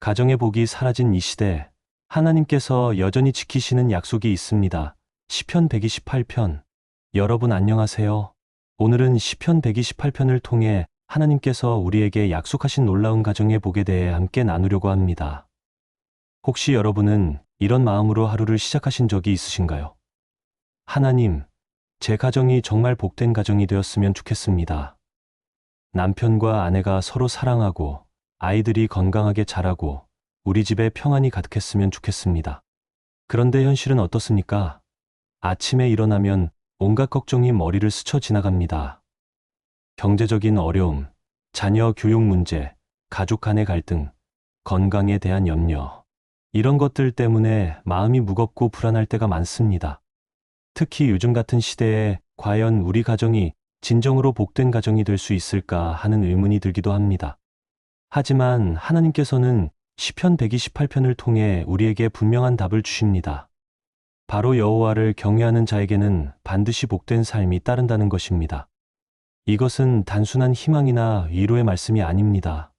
가정의 복이 사라진 이 시대, 하나님께서 여전히 지키시는 약속이 있습니다. 시편 128편. 여러분 안녕하세요. 오늘은 시편 128편을 통해 하나님께서 우리에게 약속하신 놀라운 가정의 복에 대해 함께 나누려고 합니다. 혹시 여러분은 이런 마음으로 하루를 시작하신 적이 있으신가요? 하나님, 제 가정이 정말 복된 가정이 되었으면 좋겠습니다. 남편과 아내가 서로 사랑하고 아이들이 건강하게 자라고 우리 집에 평안이 가득했으면 좋겠습니다. 그런데 현실은 어떻습니까? 아침에 일어나면 온갖 걱정이 머리를 스쳐 지나갑니다. 경제적인 어려움, 자녀 교육 문제, 가족 간의 갈등, 건강에 대한 염려. 이런 것들 때문에 마음이 무겁고 불안할 때가 많습니다. 특히 요즘 같은 시대에 과연 우리 가정이 진정으로 복된 가정이 될 수 있을까 하는 의문이 들기도 합니다. 하지만 하나님께서는 시편 128편을 통해 우리에게 분명한 답을 주십니다. 바로 여호와를 경외하는 자에게는 반드시 복된 삶이 따른다는 것입니다. 이것은 단순한 희망이나 위로의 말씀이 아닙니다.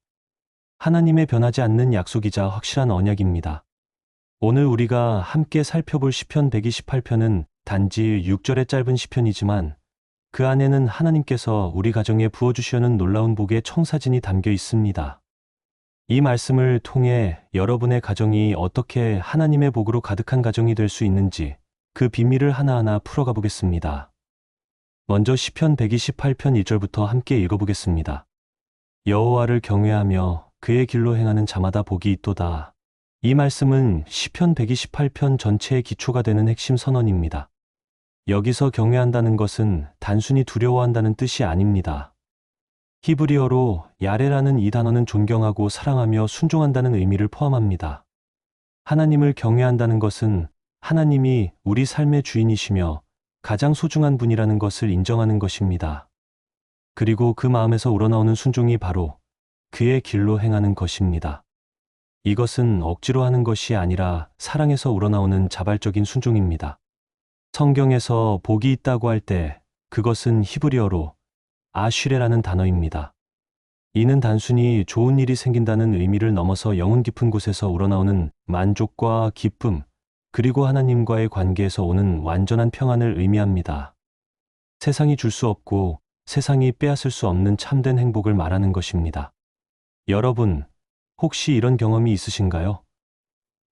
하나님의 변하지 않는 약속이자 확실한 언약입니다. 오늘 우리가 함께 살펴볼 시편 128편은 단지 6절의 짧은 시편이지만 그 안에는 하나님께서 우리 가정에 부어주시려는 놀라운 복의 청사진이 담겨 있습니다. 이 말씀을 통해 여러분의 가정이 어떻게 하나님의 복으로 가득한 가정이 될 수 있는지 그 비밀을 하나하나 풀어가 보겠습니다. 먼저 시편 128편 1절부터 함께 읽어보겠습니다. 여호와를 경외하며 그의 길로 행하는 자마다 복이 있도다. 이 말씀은 시편 128편 전체의 기초가 되는 핵심 선언입니다. 여기서 경외한다는 것은 단순히 두려워한다는 뜻이 아닙니다. 히브리어로 야레라는 이 단어는 존경하고 사랑하며 순종한다는 의미를 포함합니다. 하나님을 경외한다는 것은 하나님이 우리 삶의 주인이시며 가장 소중한 분이라는 것을 인정하는 것입니다. 그리고 그 마음에서 우러나오는 순종이 바로 그의 길로 행하는 것입니다. 이것은 억지로 하는 것이 아니라 사랑에서 우러나오는 자발적인 순종입니다. 성경에서 복이 있다고 할 때 그것은 히브리어로 아쉬레라는 단어입니다. 이는 단순히 좋은 일이 생긴다는 의미를 넘어서 영혼 깊은 곳에서 우러나오는 만족과 기쁨, 그리고 하나님과의 관계에서 오는 완전한 평안을 의미합니다. 세상이 줄 수 없고 세상이 빼앗을 수 없는 참된 행복을 말하는 것입니다. 여러분, 혹시 이런 경험이 있으신가요?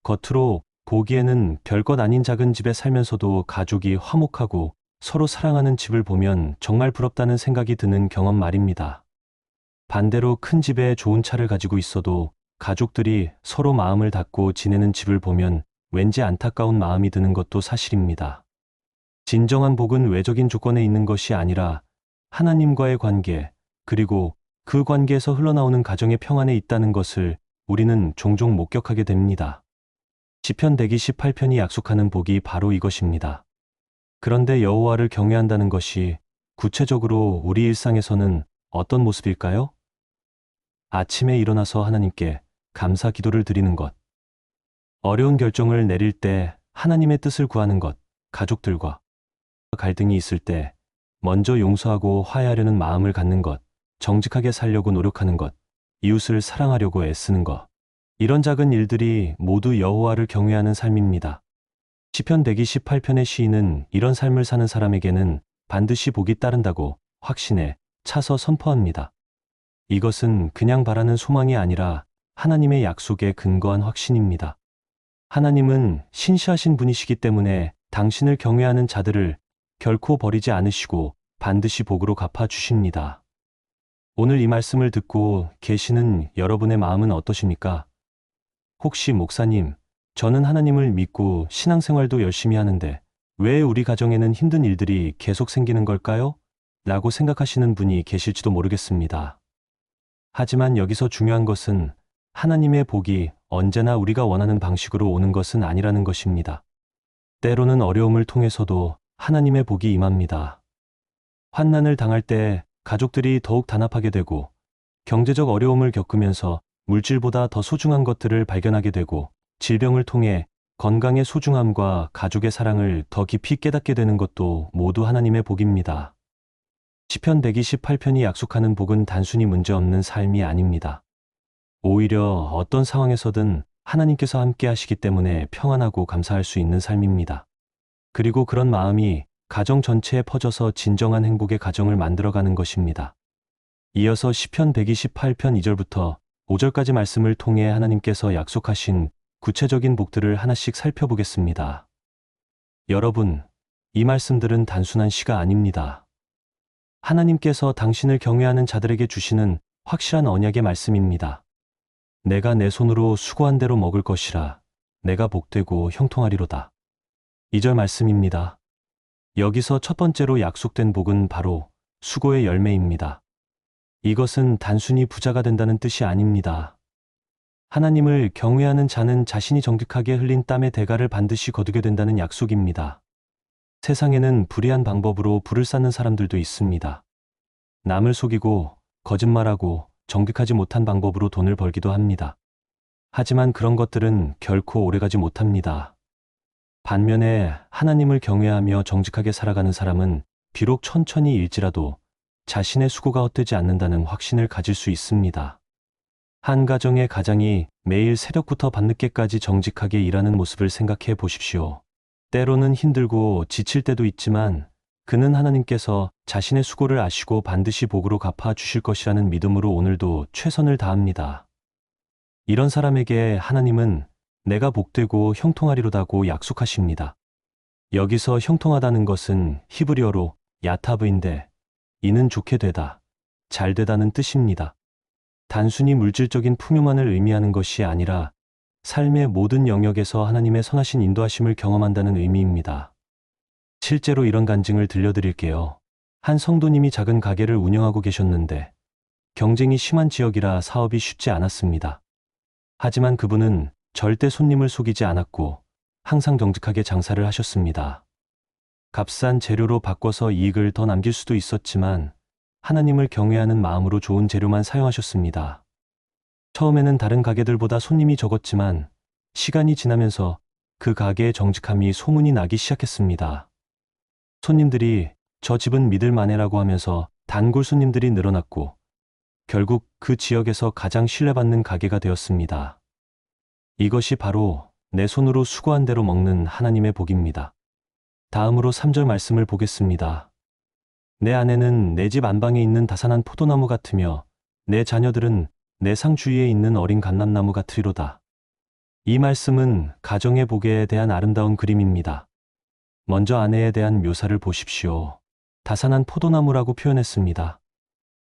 겉으로 보기에는 별것 아닌 작은 집에 살면서도 가족이 화목하고 서로 사랑하는 집을 보면 정말 부럽다는 생각이 드는 경험 말입니다. 반대로 큰 집에 좋은 차를 가지고 있어도 가족들이 서로 마음을 닫고 지내는 집을 보면 왠지 안타까운 마음이 드는 것도 사실입니다. 진정한 복은 외적인 조건에 있는 것이 아니라 하나님과의 관계, 그리고 그 관계에서 흘러나오는 가정의 평안에 있다는 것을 우리는 종종 목격하게 됩니다. 시편 128편이 약속하는 복이 바로 이것입니다. 그런데 여호와를 경외한다는 것이 구체적으로 우리 일상에서는 어떤 모습일까요? 아침에 일어나서 하나님께 감사 기도를 드리는 것, 어려운 결정을 내릴 때 하나님의 뜻을 구하는 것, 가족들과 갈등이 있을 때 먼저 용서하고 화해하려는 마음을 갖는 것, 정직하게 살려고 노력하는 것, 이웃을 사랑하려고 애쓰는 것, 이런 작은 일들이 모두 여호와를 경외하는 삶입니다. 시편 128편의 시인은 이런 삶을 사는 사람에게는 반드시 복이 따른다고 확신에 차서 선포합니다. 이것은 그냥 바라는 소망이 아니라 하나님의 약속에 근거한 확신입니다. 하나님은 신실하신 분이시기 때문에 당신을 경외하는 자들을 결코 버리지 않으시고 반드시 복으로 갚아주십니다. 오늘 이 말씀을 듣고 계시는 여러분의 마음은 어떠십니까? 혹시 목사님, 저는 하나님을 믿고 신앙생활도 열심히 하는데 왜 우리 가정에는 힘든 일들이 계속 생기는 걸까요? 라고 생각하시는 분이 계실지도 모르겠습니다. 하지만 여기서 중요한 것은 하나님의 복이 언제나 우리가 원하는 방식으로 오는 것은 아니라는 것입니다. 때로는 어려움을 통해서도 하나님의 복이 임합니다. 환난을 당할 때 가족들이 더욱 단합하게 되고 경제적 어려움을 겪으면서 물질보다 더 소중한 것들을 발견하게 되고 질병을 통해 건강의 소중함과 가족의 사랑을 더 깊이 깨닫게 되는 것도 모두 하나님의 복입니다. 시편 128편이 약속하는 복은 단순히 문제없는 삶이 아닙니다. 오히려 어떤 상황에서든 하나님께서 함께 하시기 때문에 평안하고 감사할 수 있는 삶입니다. 그리고 그런 마음이 가정 전체에 퍼져서 진정한 행복의 가정을 만들어가는 것입니다. 이어서 시편 128편 2절부터 5절까지 말씀을 통해 하나님께서 약속하신 구체적인 복들을 하나씩 살펴보겠습니다. 여러분, 이 말씀들은 단순한 시가 아닙니다. 하나님께서 당신을 경외하는 자들에게 주시는 확실한 언약의 말씀입니다. 내가 내 손으로 수고한 대로 먹을 것이라. 내가 복되고 형통하리로다. 2절 말씀입니다. 여기서 첫 번째로 약속된 복은 바로 수고의 열매입니다. 이것은 단순히 부자가 된다는 뜻이 아닙니다. 하나님을 경외하는 자는 자신이 정직하게 흘린 땀의 대가를 반드시 거두게 된다는 약속입니다. 세상에는 불의한 방법으로 부를 쌓는 사람들도 있습니다. 남을 속이고 거짓말하고 정직하지 못한 방법으로 돈을 벌기도 합니다. 하지만 그런 것들은 결코 오래가지 못합니다. 반면에 하나님을 경외하며 정직하게 살아가는 사람은 비록 천천히 일지라도 자신의 수고가 헛되지 않는다는 확신을 가질 수 있습니다. 한 가정의 가장이 매일 새벽부터 밤늦게까지 정직하게 일하는 모습을 생각해 보십시오. 때로는 힘들고 지칠 때도 있지만 그는 하나님께서 자신의 수고를 아시고 반드시 복으로 갚아 주실 것이라는 믿음으로 오늘도 최선을 다합니다. 이런 사람에게 하나님은 내가 복되고 형통하리로다고 약속하십니다. 여기서 형통하다는 것은 히브리어로 야타브인데 이는 좋게 되다, 잘 되다는 뜻입니다. 단순히 물질적인 풍요만을 의미하는 것이 아니라 삶의 모든 영역에서 하나님의 선하신 인도하심을 경험한다는 의미입니다. 실제로 이런 간증을 들려드릴게요. 한 성도님이 작은 가게를 운영하고 계셨는데 경쟁이 심한 지역이라 사업이 쉽지 않았습니다. 하지만 그분은 절대 손님을 속이지 않았고 항상 정직하게 장사를 하셨습니다. 값싼 재료로 바꿔서 이익을 더 남길 수도 있었지만 하나님을 경외하는 마음으로 좋은 재료만 사용하셨습니다. 처음에는 다른 가게들보다 손님이 적었지만 시간이 지나면서 그 가게의 정직함이 소문이 나기 시작했습니다. 손님들이 저 집은 믿을 만해라고 하면서 단골 손님들이 늘어났고 결국 그 지역에서 가장 신뢰받는 가게가 되었습니다. 이것이 바로 내 손으로 수고한 대로 먹는 하나님의 복입니다. 다음으로 3절 말씀을 보겠습니다. 내 아내는 내 집 안방에 있는 다산한 포도나무 같으며 내 자녀들은 내 상 주위에 있는 어린 감람나무 같으리로다. 이 말씀은 가정의 복에 대한 아름다운 그림입니다. 먼저 아내에 대한 묘사를 보십시오. 다산한 포도나무라고 표현했습니다.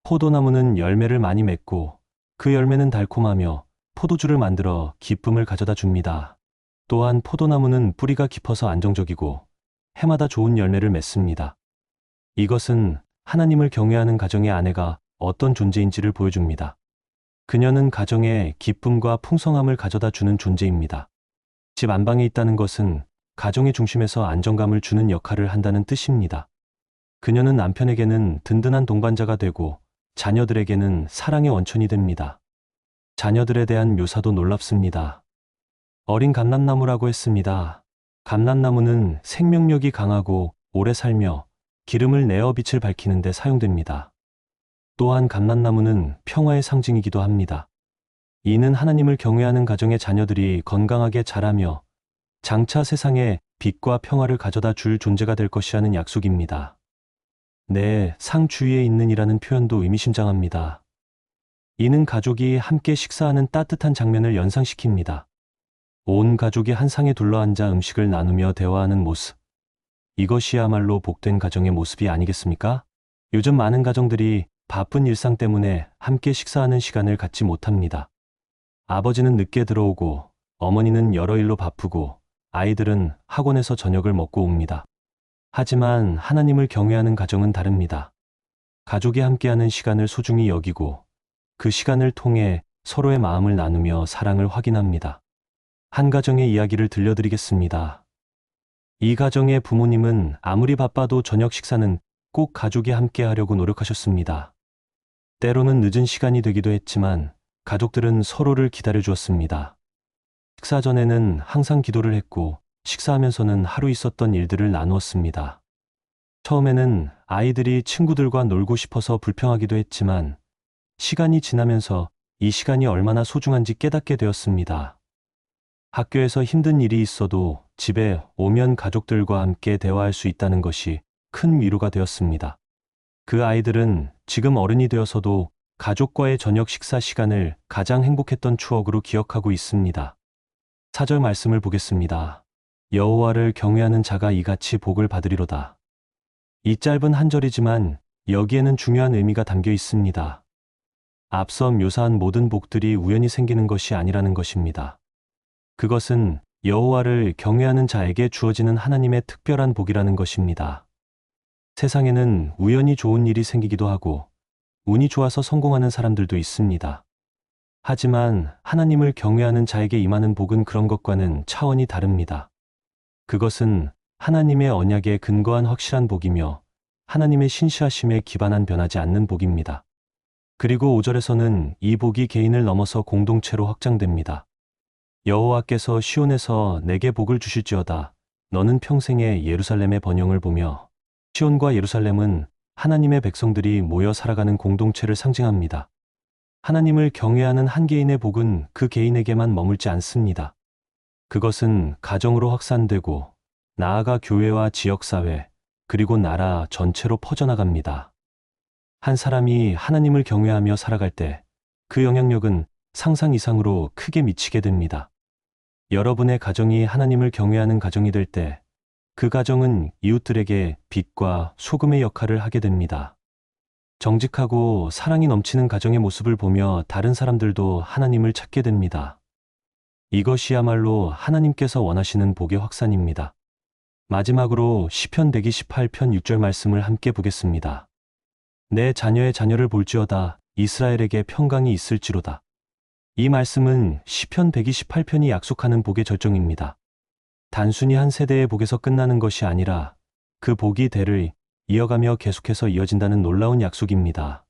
포도나무는 열매를 많이 맺고 그 열매는 달콤하며 포도주를 만들어 기쁨을 가져다 줍니다. 또한 포도나무는 뿌리가 깊어서 안정적이고 해마다 좋은 열매를 맺습니다. 이것은 하나님을 경외하는 가정의 아내가 어떤 존재인지를 보여줍니다. 그녀는 가정에 기쁨과 풍성함을 가져다 주는 존재입니다. 집 안방에 있다는 것은 가정의 중심에서 안정감을 주는 역할을 한다는 뜻입니다. 그녀는 남편에게는 든든한 동반자가 되고 자녀들에게는 사랑의 원천이 됩니다. 자녀들에 대한 묘사도 놀랍습니다. 어린 감람나무라고 했습니다. 감람나무는 생명력이 강하고 오래 살며 기름을 내어 빛을 밝히는 데 사용됩니다. 또한 감람나무는 평화의 상징이기도 합니다. 이는 하나님을 경외하는 가정의 자녀들이 건강하게 자라며 장차 세상에 빛과 평화를 가져다 줄 존재가 될 것이라는 약속입니다. 내 상 주위에 있는 이라는 표현도 의미심장합니다. 이는 가족이 함께 식사하는 따뜻한 장면을 연상시킵니다. 온 가족이 한 상에 둘러앉아 음식을 나누며 대화하는 모습. 이것이야말로 복된 가정의 모습이 아니겠습니까? 요즘 많은 가정들이 바쁜 일상 때문에 함께 식사하는 시간을 갖지 못합니다. 아버지는 늦게 들어오고 어머니는 여러 일로 바쁘고 아이들은 학원에서 저녁을 먹고 옵니다. 하지만 하나님을 경외하는 가정은 다릅니다. 가족이 함께하는 시간을 소중히 여기고 그 시간을 통해 서로의 마음을 나누며 사랑을 확인합니다. 한 가정의 이야기를 들려드리겠습니다. 이 가정의 부모님은 아무리 바빠도 저녁 식사는 꼭 가족이 함께 하려고 노력하셨습니다. 때로는 늦은 시간이 되기도 했지만 가족들은 서로를 기다려 주었습니다. 식사 전에는 항상 기도를 했고 식사하면서는 하루 있었던 일들을 나누었습니다. 처음에는 아이들이 친구들과 놀고 싶어서 불평하기도 했지만 시간이 지나면서 이 시간이 얼마나 소중한지 깨닫게 되었습니다. 학교에서 힘든 일이 있어도 집에 오면 가족들과 함께 대화할 수 있다는 것이 큰 위로가 되었습니다. 그 아이들은 지금 어른이 되어서도 가족과의 저녁 식사 시간을 가장 행복했던 추억으로 기억하고 있습니다. 4절 말씀을 보겠습니다. 여호와를 경외하는 자가 이같이 복을 받으리로다. 이 짧은 한 절이지만 여기에는 중요한 의미가 담겨 있습니다. 앞서 묘사한 모든 복들이 우연히 생기는 것이 아니라는 것입니다. 그것은 여호와를 경외하는 자에게 주어지는 하나님의 특별한 복이라는 것입니다. 세상에는 우연히 좋은 일이 생기기도 하고 운이 좋아서 성공하는 사람들도 있습니다. 하지만 하나님을 경외하는 자에게 임하는 복은 그런 것과는 차원이 다릅니다. 그것은 하나님의 언약에 근거한 확실한 복이며 하나님의 신실하심에 기반한 변하지 않는 복입니다. 그리고 5절에서는 이 복이 개인을 넘어서 공동체로 확장됩니다. 여호와께서 시온에서 내게 복을 주실지어다. 너는 평생에 예루살렘의 번영을 보며. 시온과 예루살렘은 하나님의 백성들이 모여 살아가는 공동체를 상징합니다. 하나님을 경외하는 한 개인의 복은 그 개인에게만 머물지 않습니다. 그것은 가정으로 확산되고 나아가 교회와 지역사회 그리고 나라 전체로 퍼져나갑니다. 한 사람이 하나님을 경외하며 살아갈 때 그 영향력은 상상 이상으로 크게 미치게 됩니다. 여러분의 가정이 하나님을 경외하는 가정이 될 때 그 가정은 이웃들에게 빛과 소금의 역할을 하게 됩니다. 정직하고 사랑이 넘치는 가정의 모습을 보며 다른 사람들도 하나님을 찾게 됩니다. 이것이야말로 하나님께서 원하시는 복의 확산입니다. 마지막으로 시편 128편 6절 말씀을 함께 보겠습니다. 내 자녀의 자녀를 볼지어다. 이스라엘에게 평강이 있을지로다. 이 말씀은 시편 128편이 약속하는 복의 절정입니다. 단순히 한 세대의 복에서 끝나는 것이 아니라 그 복이 대를 이어가며 계속해서 이어진다는 놀라운 약속입니다.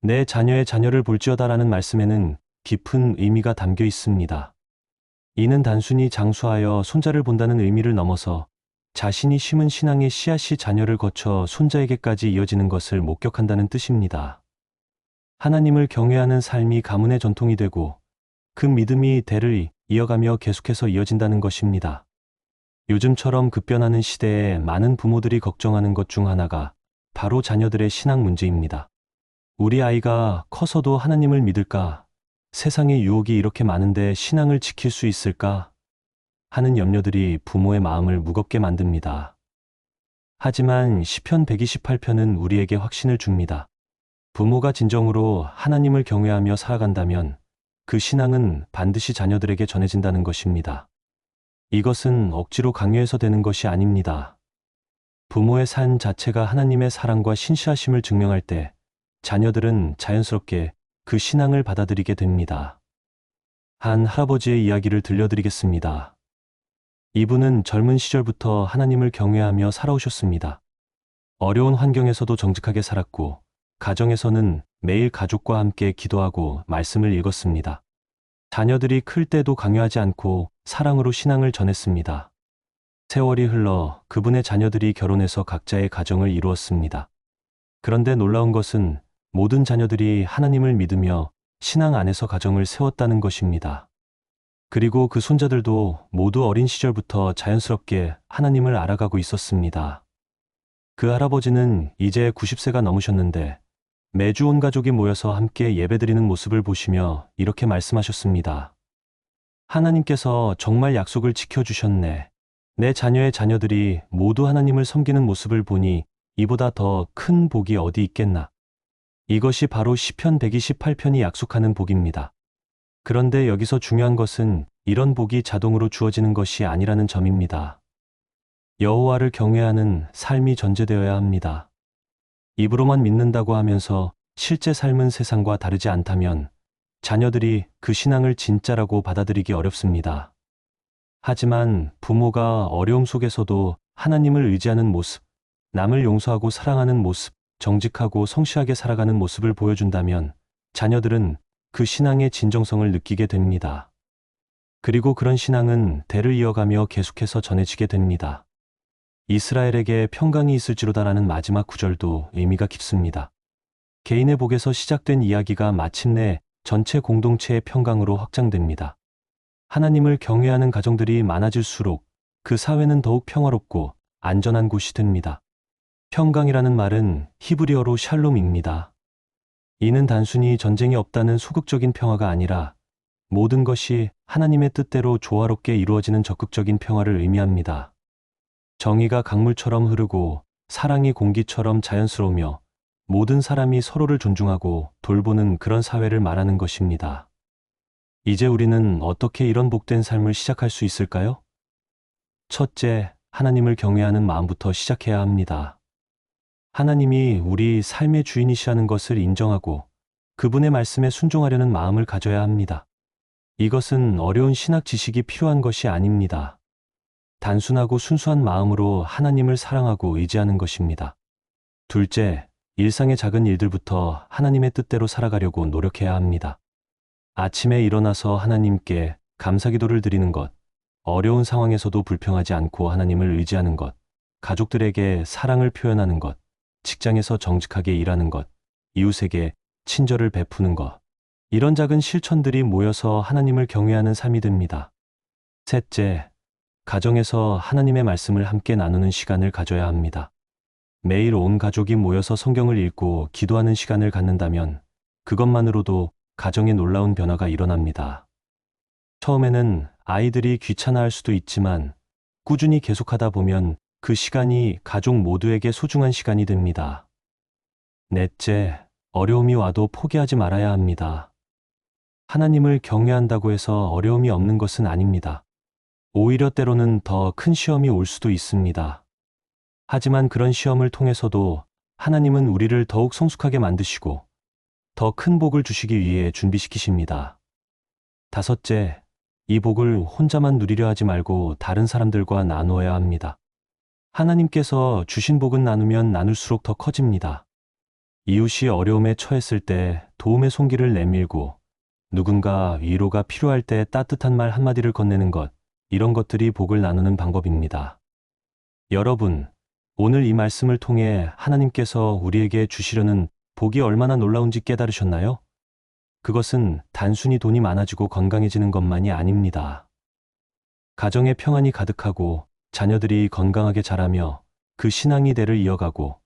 내 자녀의 자녀를 볼지어다라는 말씀에는 깊은 의미가 담겨 있습니다. 이는 단순히 장수하여 손자를 본다는 의미를 넘어서 자신이 심은 신앙의 씨앗이 자녀를 거쳐 손자에게까지 이어지는 것을 목격한다는 뜻입니다. 하나님을 경외하는 삶이 가문의 전통이 되고 그 믿음이 대를 이어가며 계속해서 이어진다는 것입니다. 요즘처럼 급변하는 시대에 많은 부모들이 걱정하는 것 중 하나가 바로 자녀들의 신앙 문제입니다. 우리 아이가 커서도 하나님을 믿을까? 세상에 유혹이 이렇게 많은데 신앙을 지킬 수 있을까? 하는 염려들이 부모의 마음을 무겁게 만듭니다. 하지만 시편 128편은 우리에게 확신을 줍니다. 부모가 진정으로 하나님을 경외하며 살아간다면 그 신앙은 반드시 자녀들에게 전해진다는 것입니다. 이것은 억지로 강요해서 되는 것이 아닙니다. 부모의 삶 자체가 하나님의 사랑과 신실하심을 증명할 때 자녀들은 자연스럽게 그 신앙을 받아들이게 됩니다. 한 할아버지의 이야기를 들려드리겠습니다. 이분은 젊은 시절부터 하나님을 경외하며 살아오셨습니다. 어려운 환경에서도 정직하게 살았고 가정에서는 매일 가족과 함께 기도하고 말씀을 읽었습니다. 자녀들이 클 때도 강요하지 않고 사랑으로 신앙을 전했습니다. 세월이 흘러 그분의 자녀들이 결혼해서 각자의 가정을 이루었습니다. 그런데 놀라운 것은 모든 자녀들이 하나님을 믿으며 신앙 안에서 가정을 세웠다는 것입니다. 그리고 그 손자들도 모두 어린 시절부터 자연스럽게 하나님을 알아가고 있었습니다. 그 할아버지는 이제 90세가 넘으셨는데 매주 온 가족이 모여서 함께 예배드리는 모습을 보시며 이렇게 말씀하셨습니다. 하나님께서 정말 약속을 지켜주셨네. 내 자녀의 자녀들이 모두 하나님을 섬기는 모습을 보니 이보다 더 큰 복이 어디 있겠나. 이것이 바로 시편 128편이 약속하는 복입니다. 그런데 여기서 중요한 것은 이런 복이 자동으로 주어지는 것이 아니라는 점입니다. 여호와를 경외하는 삶이 전제되어야 합니다. 입으로만 믿는다고 하면서 실제 삶은 세상과 다르지 않다면 자녀들이 그 신앙을 진짜라고 받아들이기 어렵습니다. 하지만 부모가 어려움 속에서도 하나님을 의지하는 모습, 남을 용서하고 사랑하는 모습, 정직하고 성실하게 살아가는 모습을 보여준다면 자녀들은 그 신앙의 진정성을 느끼게 됩니다. 그리고 그런 신앙은 대를 이어가며 계속해서 전해지게 됩니다. 이스라엘에게 평강이 있을지로다라는 마지막 구절도 의미가 깊습니다. 개인의 복에서 시작된 이야기가 마침내 전체 공동체의 평강으로 확장됩니다. 하나님을 경외하는 가정들이 많아질수록 그 사회는 더욱 평화롭고 안전한 곳이 됩니다. 평강이라는 말은 히브리어로 샬롬입니다. 이는 단순히 전쟁이 없다는 소극적인 평화가 아니라 모든 것이 하나님의 뜻대로 조화롭게 이루어지는 적극적인 평화를 의미합니다. 정의가 강물처럼 흐르고 사랑이 공기처럼 자연스러우며 모든 사람이 서로를 존중하고 돌보는 그런 사회를 말하는 것입니다. 이제 우리는 어떻게 이런 복된 삶을 시작할 수 있을까요? 첫째, 하나님을 경외하는 마음부터 시작해야 합니다. 하나님이 우리 삶의 주인이시라는 것을 인정하고 그분의 말씀에 순종하려는 마음을 가져야 합니다. 이것은 어려운 신학 지식이 필요한 것이 아닙니다. 단순하고 순수한 마음으로 하나님을 사랑하고 의지하는 것입니다. 둘째, 일상의 작은 일들부터 하나님의 뜻대로 살아가려고 노력해야 합니다. 아침에 일어나서 하나님께 감사기도를 드리는 것, 어려운 상황에서도 불평하지 않고 하나님을 의지하는 것, 가족들에게 사랑을 표현하는 것, 직장에서 정직하게 일하는 것, 이웃에게 친절을 베푸는 것, 이런 작은 실천들이 모여서 하나님을 경외하는 삶이 됩니다. 셋째, 가정에서 하나님의 말씀을 함께 나누는 시간을 가져야 합니다. 매일 온 가족이 모여서 성경을 읽고 기도하는 시간을 갖는다면 그것만으로도 가정에 놀라운 변화가 일어납니다. 처음에는 아이들이 귀찮아할 수도 있지만 꾸준히 계속하다 보면 그 시간이 가족 모두에게 소중한 시간이 됩니다. 넷째, 어려움이 와도 포기하지 말아야 합니다. 하나님을 경외한다고 해서 어려움이 없는 것은 아닙니다. 오히려 때로는 더 큰 시험이 올 수도 있습니다. 하지만 그런 시험을 통해서도 하나님은 우리를 더욱 성숙하게 만드시고 더 큰 복을 주시기 위해 준비시키십니다. 다섯째, 이 복을 혼자만 누리려 하지 말고 다른 사람들과 나누어야 합니다. 하나님께서 주신 복은 나누면 나눌수록 더 커집니다. 이웃이 어려움에 처했을 때 도움의 손길을 내밀고 누군가 위로가 필요할 때 따뜻한 말 한마디를 건네는 것, 이런 것들이 복을 나누는 방법입니다. 여러분, 오늘 이 말씀을 통해 하나님께서 우리에게 주시려는 복이 얼마나 놀라운지 깨달으셨나요? 그것은 단순히 돈이 많아지고 건강해지는 것만이 아닙니다. 가정에 평안이 가득하고 자녀들이 건강하게 자라며 그 신앙이 대를 이어가고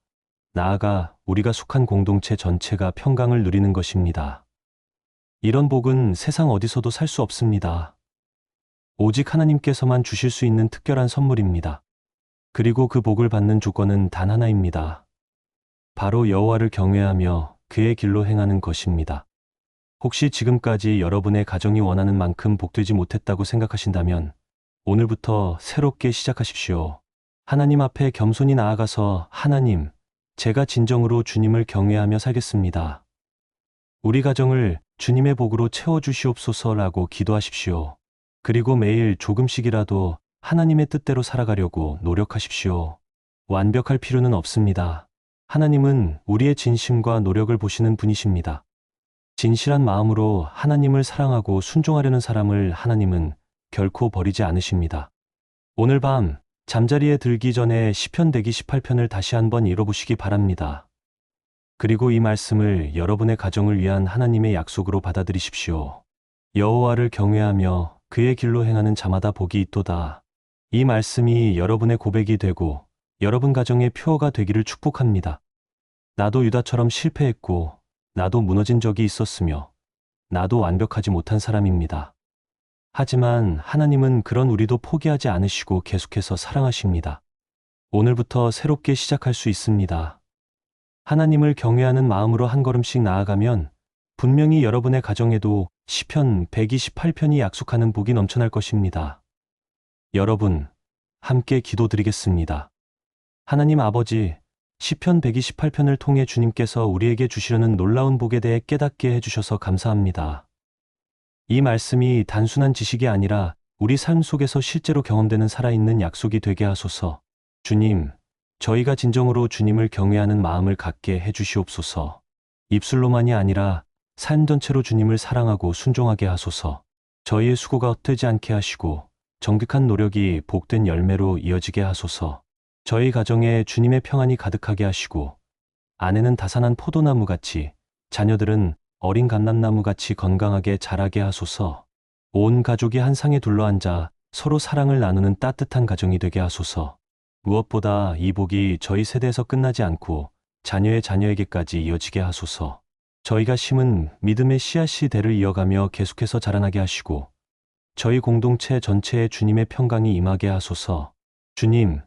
나아가 우리가 속한 공동체 전체가 평강을 누리는 것입니다. 이런 복은 세상 어디서도 살 수 없습니다. 오직 하나님께서만 주실 수 있는 특별한 선물입니다. 그리고 그 복을 받는 조건은 단 하나입니다. 바로 여호와를 경외하며 그의 길로 행하는 것입니다. 혹시 지금까지 여러분의 가정이 원하는 만큼 복되지 못했다고 생각하신다면 오늘부터 새롭게 시작하십시오. 하나님 앞에 겸손히 나아가서 하나님, 제가 진정으로 주님을 경외하며 살겠습니다. 우리 가정을 주님의 복으로 채워주시옵소서라고 기도하십시오. 그리고 매일 조금씩이라도 하나님의 뜻대로 살아가려고 노력하십시오. 완벽할 필요는 없습니다. 하나님은 우리의 진심과 노력을 보시는 분이십니다. 진실한 마음으로 하나님을 사랑하고 순종하려는 사람을 하나님은 결코 버리지 않으십니다. 오늘 밤 잠자리에 들기 전에 시편 128편을 다시 한번 읽어보시기 바랍니다. 그리고 이 말씀을 여러분의 가정을 위한 하나님의 약속으로 받아들이십시오. 여호와를 경외하며 그의 길로 행하는 자마다 복이 있도다. 이 말씀이 여러분의 고백이 되고 여러분 가정의 표어가 되기를 축복합니다. 나도 유다처럼 실패했고 나도 무너진 적이 있었으며 나도 완벽하지 못한 사람입니다. 하지만 하나님은 그런 우리도 포기하지 않으시고 계속해서 사랑하십니다. 오늘부터 새롭게 시작할 수 있습니다. 하나님을 경외하는 마음으로 한 걸음씩 나아가면 분명히 여러분의 가정에도 시편 128편이 약속하는 복이 넘쳐날 것입니다. 여러분, 함께 기도드리겠습니다. 하나님 아버지, 시편 128편을 통해 주님께서 우리에게 주시려는 놀라운 복에 대해 깨닫게 해주셔서 감사합니다. 이 말씀이 단순한 지식이 아니라 우리 삶 속에서 실제로 경험되는 살아있는 약속이 되게 하소서. 주님, 저희가 진정으로 주님을 경외하는 마음을 갖게 해주시옵소서. 입술로만이 아니라 삶 전체로 주님을 사랑하고 순종하게 하소서. 저희의 수고가 헛되지 않게 하시고 정직한 노력이 복된 열매로 이어지게 하소서. 저희 가정에 주님의 평안이 가득하게 하시고 아내는 다산한 포도나무같이, 자녀들은 어린 감람나무같이 건강하게 자라게 하소서. 온 가족이 한 상에 둘러앉아 서로 사랑을 나누는 따뜻한 가정이 되게 하소서. 무엇보다 이 복이 저희 세대에서 끝나지 않고 자녀의 자녀에게까지 이어지게 하소서. 저희가 심은 믿음의 씨앗이 대를 이어가며 계속해서 자라나게 하시고 저희 공동체 전체에 주님의 평강이 임하게 하소서. 주님,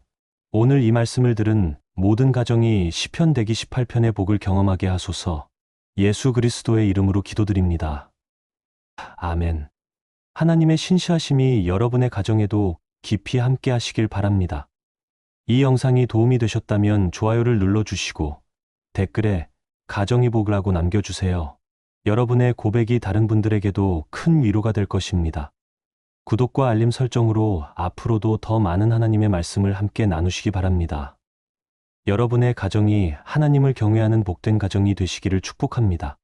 오늘 이 말씀을 들은 모든 가정이 시편 128편의 복을 경험하게 하소서. 예수 그리스도의 이름으로 기도드립니다. 아멘. 하나님의 신실하심이 여러분의 가정에도 깊이 함께 하시길 바랍니다. 이 영상이 도움이 되셨다면 좋아요를 눌러주시고 댓글에 가정의 복이라고 남겨주세요. 여러분의 고백이 다른 분들에게도 큰 위로가 될 것입니다. 구독과 알림 설정으로 앞으로도 더 많은 하나님의 말씀을 함께 나누시기 바랍니다. 여러분의 가정이 하나님을 경외하는 복된 가정이 되시기를 축복합니다.